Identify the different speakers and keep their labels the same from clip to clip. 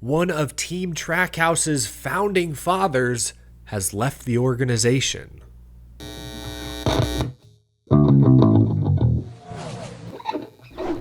Speaker 1: one of Team Trackhouse's founding fathers has left the organization.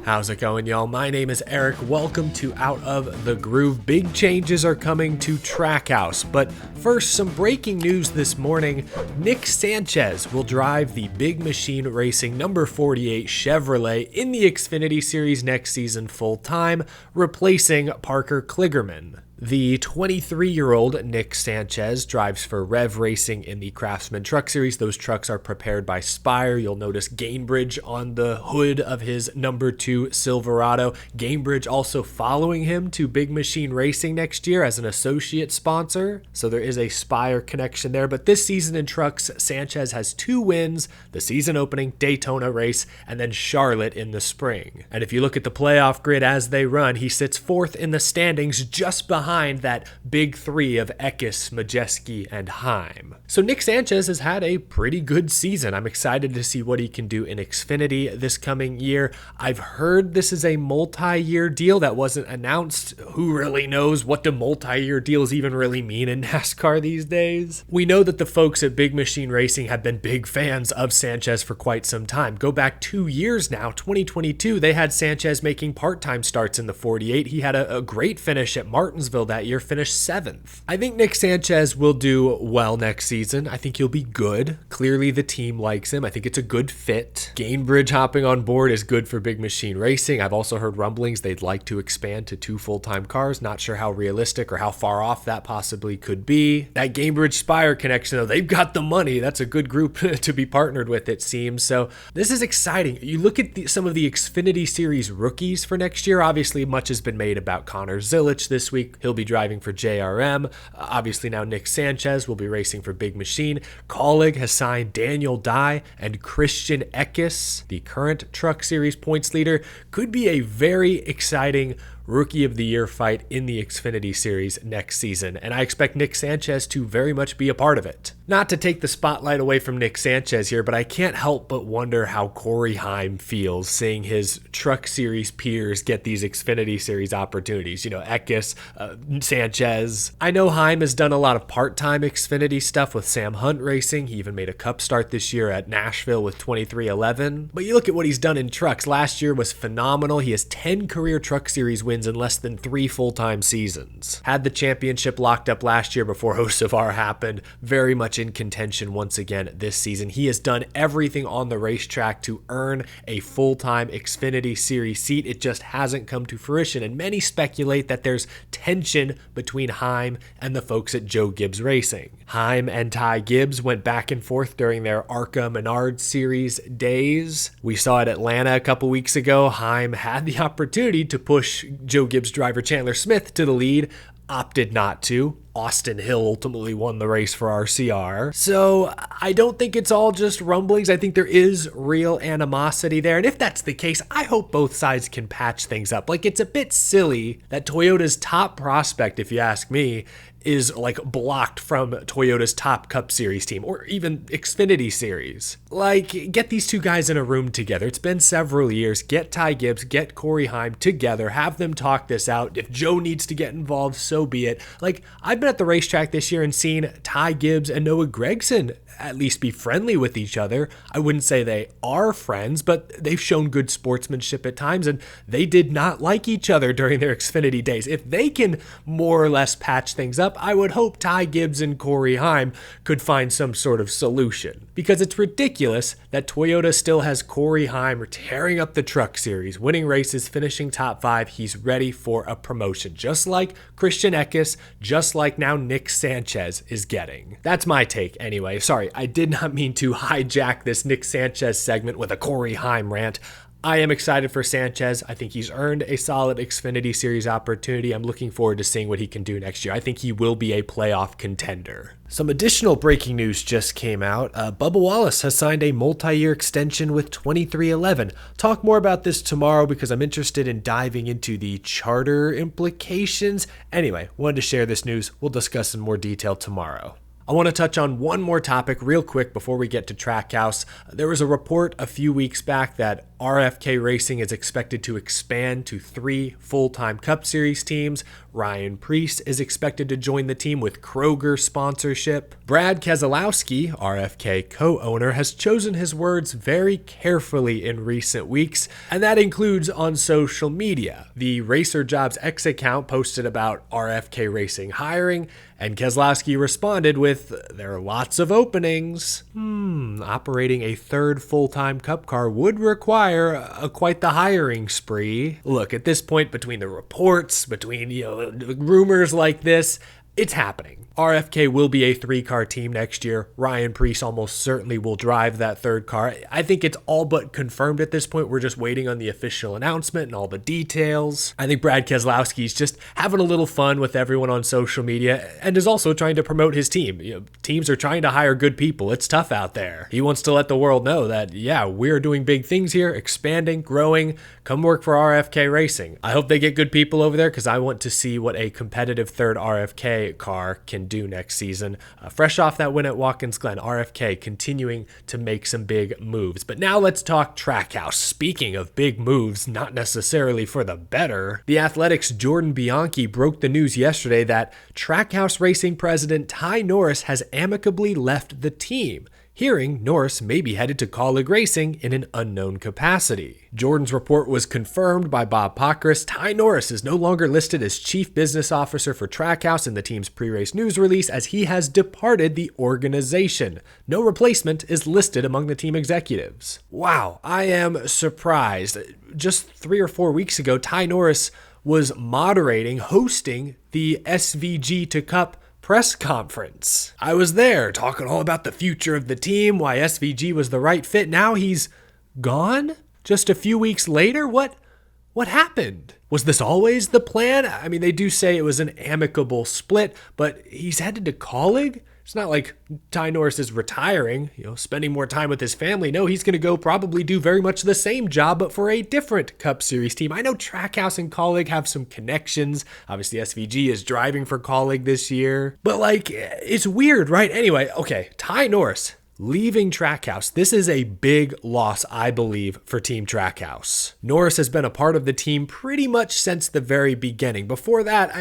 Speaker 1: How's it going, y'all? My name is Eric. Welcome to Out of the Groove. Big changes are coming to Trackhouse, but first, some breaking news this morning. Nick Sanchez will drive the Big Machine Racing number 48 Chevrolet in the Xfinity Series next season full-time, replacing Parker Kligerman. The 23-year-old Nick Sanchez drives for Rev Racing in the Craftsman Truck Series. Those trucks are prepared by Spire. You'll notice Gainbridge on the hood of his number 2 Silverado. Gainbridge also following him to Big Machine Racing next year as an associate sponsor. So there is a Spire connection there. But this season in trucks, Sanchez has 2 wins, the season opening Daytona race, and then Charlotte in the spring. And if you look at the playoff grid as they run, he sits 4th in the standings just behind that big 3 of Eckes, Majeski, and Heim. So Nick Sanchez has had a pretty good season. I'm excited to see what he can do in Xfinity this coming year. I've heard this is a multi-year deal that wasn't announced. Who really knows what do multi-year deals even really mean in NASCAR these days? We know that the folks at Big Machine Racing have been big fans of Sanchez for quite some time. Go back 2 years now, 2022, they had Sanchez making part-time starts in the 48. He had a great finish at Martinsville that year, finished 7th. I think Nick Sanchez will do well next season. I think he'll be good. Clearly the team likes him. I think it's a good fit. Gainbridge hopping on board is good for Big Machine Racing. I've also heard rumblings they'd like to expand to 2 full-time cars. Not sure how realistic or how far off that possibly could be. That Gainbridge Spire connection, though, they've got the money. That's a good group to be partnered with, it seems. So this is exciting. You look at some of the Xfinity Series rookies for next year. Obviously, much has been made about Connor Zilic this week. He'll be driving for JRM. Obviously now Nick Sanchez will be racing for Big Machine. Kaulig has signed Daniel Dye and Christian Eckes, the current Truck Series points leader. Could be a very exciting Rookie of the Year fight in the Xfinity Series next season, and I expect Nick Sanchez to very much be a part of it. Not to take the spotlight away from Nick Sanchez here, but I can't help but wonder how Corey Heim feels seeing his Truck Series peers get these Xfinity Series opportunities. You know, Eckes, Sanchez. I know Heim has done a lot of part-time Xfinity stuff with Sam Hunt Racing. He even made a cup start this year at Nashville with 2311. But you look at what he's done in trucks. Last year was phenomenal. He has 10 career Truck Series wins in less than 3 full-time seasons. Had the championship locked up last year before Hocevar happened. Very much in contention once again this season. He has done everything on the racetrack to earn a full-time Xfinity Series seat. It just hasn't come to fruition, and many speculate that there's tension between Heim and the folks at Joe Gibbs Racing. Heim and Ty Gibbs went back and forth during their ARCA Menard Series days. We saw at Atlanta a couple weeks ago. Heim had the opportunity to push Joe Gibbs driver Chandler Smith to the lead, opted not to. Austin Hill ultimately won the race for RCR. So I don't think it's all just rumblings. I think there is real animosity there. And if that's the case, I hope both sides can patch things up. Like, it's a bit silly that Toyota's top prospect, if you ask me, is like blocked from Toyota's top Cup Series team or even Xfinity Series. Like, get these two guys in a room together. It's been several years. Get Ty Gibbs, get Corey Heim together, have them talk this out. If Joe needs to get involved, so be it. Like, I've been at the racetrack this year and seen Ty Gibbs and Noah Gragson at least be friendly with each other. I wouldn't say they are friends, but they've shown good sportsmanship at times, and they did not like each other during their Xfinity days. If they can more or less patch things up, I would hope Ty Gibbs and Corey Heim could find some sort of solution. Because it's ridiculous that Toyota still has Corey Heim tearing up the Truck Series, winning races, finishing top 5. He's ready for a promotion, just like Christian Eckes, just like now Nick Sanchez is getting. That's my take anyway. Sorry, I did not mean to hijack this Nick Sanchez segment with a Corey Heim rant. I am excited for Sanchez. I think he's earned a solid Xfinity Series opportunity. I'm looking forward to seeing what he can do next year. I think he will be a playoff contender. Some additional breaking news just came out. Bubba Wallace has signed a multi-year extension with 2311. Talk more about this tomorrow because I'm interested in diving into the charter implications. Anyway, wanted to share this news. We'll discuss in more detail tomorrow. I want to touch on one more topic real quick before we get to Trackhouse. There was a report a few weeks back that RFK Racing is expected to expand to 3 full-time Cup Series teams. Ryan Preece is expected to join the team with Kroger sponsorship. Brad Keselowski, RFK co-owner, has chosen his words very carefully in recent weeks, and that includes on social media. The Racer Jobs X account posted about RFK Racing hiring, and Keselowski responded with, "There are lots of openings." Operating a 3rd full-time Cup car would require quite the hiring spree. Look, at this point, between the reports, between rumors like this, it's happening. RFK will be a 3-car team next year. Ryan Preece almost certainly will drive that 3rd car. I think it's all but confirmed at this point. We're just waiting on the official announcement and all the details. I think Brad Keselowski's just having a little fun with everyone on social media and is also trying to promote his team. Teams are trying to hire good people. It's tough out there. He wants to let the world know that, yeah, we're doing big things here, expanding, growing. Come work for RFK Racing. I hope they get good people over there because I want to see what a competitive 3rd RFK car can do next season. Fresh off that win at Watkins Glen, RFK continuing to make some big moves. But now let's talk Trackhouse. Speaking of big moves, not necessarily for the better, the Athletics' Jordan Bianchi broke the news yesterday that Trackhouse Racing president Ty Norris has amicably left the team. Hearing Norris may be headed to Kaulig Racing in an unknown capacity. Jordan's report was confirmed by Bob Pockris. Ty Norris is no longer listed as Chief Business Officer for Trackhouse in the team's pre-race news release as he has departed the organization. No replacement is listed among the team executives. Wow, I am surprised. Just 3 or 4 weeks ago, Ty Norris was hosting the SVG to Cup press conference. I was there talking all about the future of the team, why SVG was the right fit. Now he's gone? Just a few weeks later? What happened? Was this always the plan? I mean, they do say it was an amicable split, but he's headed to Kaulig? It's not like Ty Norris is retiring, spending more time with his family. No, he's going to go probably do very much the same job, but for a different Cup Series team. I know Trackhouse and Kaulig have some connections. Obviously, SVG is driving for Kaulig this year. But, it's weird, right? Anyway, okay, Ty Norris leaving Trackhouse. This is a big loss, I believe, for Team Trackhouse. Norris has been a part of the team pretty much since the very beginning. Before that,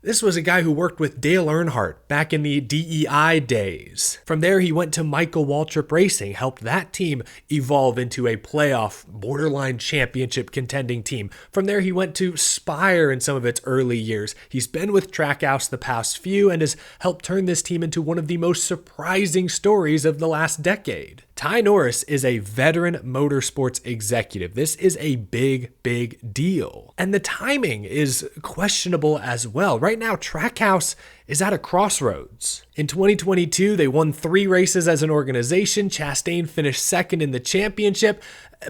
Speaker 1: this was a guy who worked with Dale Earnhardt back in the DEI days. From there, he went to Michael Waltrip Racing, helped that team evolve into a playoff, borderline championship contending team. From there, he went to Spire in some of its early years. He's been with Trackhouse the past few and has helped turn this team into one of the most surprising stories of the last decade. Ty Norris is a veteran motorsports executive. This is a big, big deal. And the timing is questionable as well. Right now, Trackhouse is at a crossroads. In 2022, they won 3 races as an organization. Chastain finished 2nd in the championship.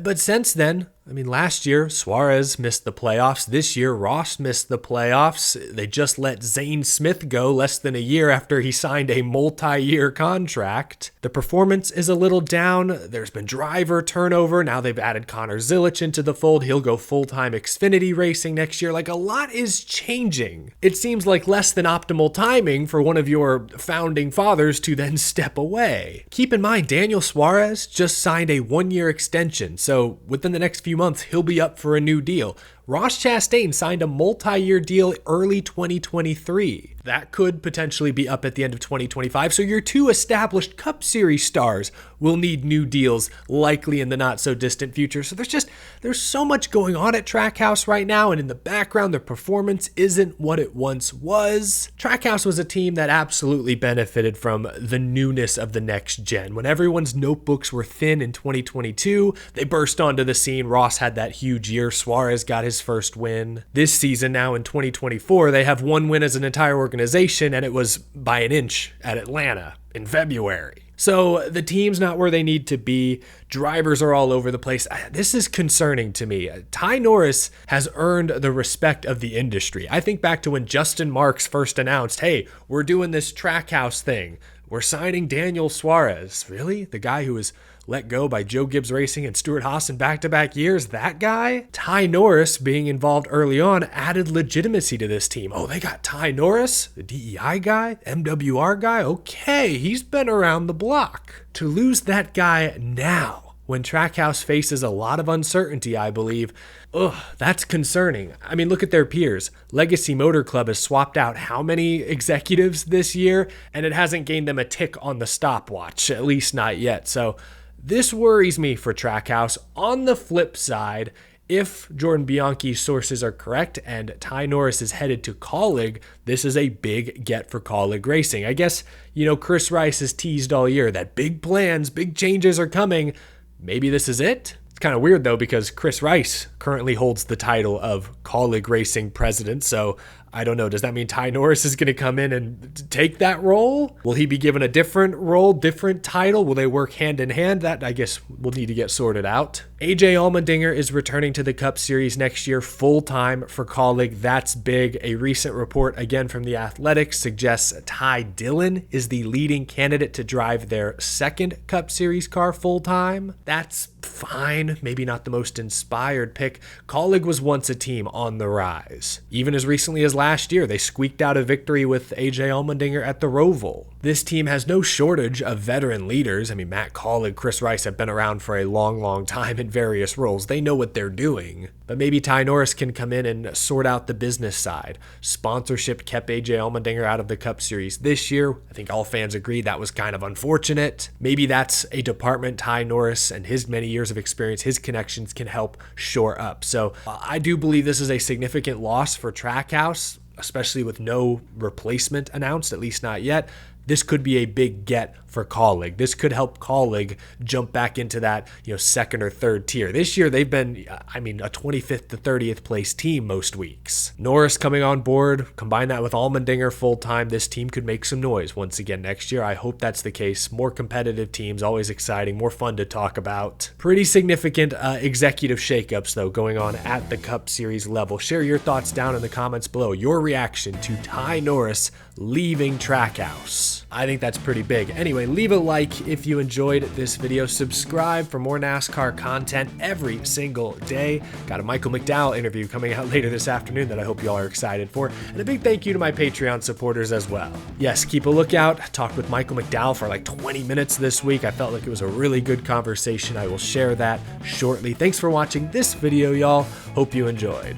Speaker 1: But since then, last year, Suarez missed the playoffs. This year, Ross missed the playoffs. They just let Zane Smith go less than a year after he signed a multi-year contract. The performance is a little down. There's been driver turnover. Now they've added Connor Zilic into the fold. He'll go full-time Xfinity racing next year. A lot is changing. It seems like less than optimal timing for one of your founding fathers to then step away. Keep in mind, Daniel Suarez just signed a 1-year extension. So within the next few months, he'll be up for a new deal. Ross Chastain signed a multi-year deal early 2023. That could potentially be up at the end of 2025. So your 2 established Cup Series stars will need new deals likely in the not so distant future. So there's so much going on at Trackhouse right now. And in the background, their performance isn't what it once was. Trackhouse was a team that absolutely benefited from the newness of the next gen. When everyone's notebooks were thin in 2022, they burst onto the scene. Ross had that huge year. Suarez got his first win. This season now in 2024, they have 1 win as an entire organization, and it was by an inch at Atlanta in February. So the team's not where they need to be. Drivers are all over the place. This is concerning to me. Ty Norris has earned the respect of the industry. I think back to when Justin Marks first announced, hey, we're doing this Trackhouse thing. We're signing Daniel Suarez. Really? The guy who was let go by Joe Gibbs Racing and Stewart Haas in back-to-back years. That guy? Ty Norris being involved early on added legitimacy to this team. Oh, they got Ty Norris, the DEI guy, MWR guy. Okay, he's been around the block. To lose that guy now, when Trackhouse faces a lot of uncertainty, I believe, that's concerning. I mean, look at their peers. Legacy Motor Club has swapped out how many executives this year, and it hasn't gained them a tick on the stopwatch, at least not yet. So this worries me for Trackhouse. On the flip side, if Jordan Bianchi's sources are correct and Ty Norris is headed to Kaulig, this is a big get for Kaulig Racing. I guess, Chris Rice has teased all year that big plans, big changes are coming. Maybe this is it? It's kind of weird, though, because Chris Rice currently holds the title of Kaulig Racing president, so I don't know. Does that mean Ty Norris is going to come in and take that role? Will he be given a different role, different title? Will they work hand in hand? That, I guess, will need to get sorted out. AJ Allmendinger is returning to the Cup Series next year full-time for Kaulig. That's big. A recent report, again from The Athletic, suggests Ty Dillon is the leading candidate to drive their second Cup Series car full-time. That's fine. Maybe not the most inspired pick. Kaulig was once a team on the rise. Even as recently as last year, they squeaked out a victory with AJ Allmendinger at the Roval. This team has no shortage of veteran leaders. I mean, Matt Kaulig, Chris Rice have been around for a long time in various roles. They know what they're doing. But maybe Ty Norris can come in and sort out the business side. Sponsorship kept AJ Allmendinger out of the Cup Series this year. I think all fans agree that was kind of unfortunate. Maybe that's a department Ty Norris and his many years of experience, his connections can help shore up. So I do believe this is a significant loss for Trackhouse, especially with no replacement announced, at least not yet. This could be a big get for Kaulig. This could help Kaulig jump back into that, second or third tier. This year, they've been, a 25th to 30th place team most weeks. Norris coming on board, combine that with Allmendinger full-time, this team could make some noise once again next year. I hope that's the case. More competitive teams, always exciting, more fun to talk about. Pretty significant executive shakeups, though, going on at the Cup Series level. Share your thoughts down in the comments below. Your reaction to Ty Norris leaving Trackhouse. I think that's pretty big. Anyway, leave a like if you enjoyed this video. Subscribe for more NASCAR content every single day. Got a Michael McDowell interview coming out later this afternoon that I hope you all are excited for. And a big thank you to my Patreon supporters as well. Yes, keep a lookout. I talked with Michael McDowell for like 20 minutes this week. I felt like it was a really good conversation. I will share that shortly. Thanks for watching this video, y'all. Hope you enjoyed.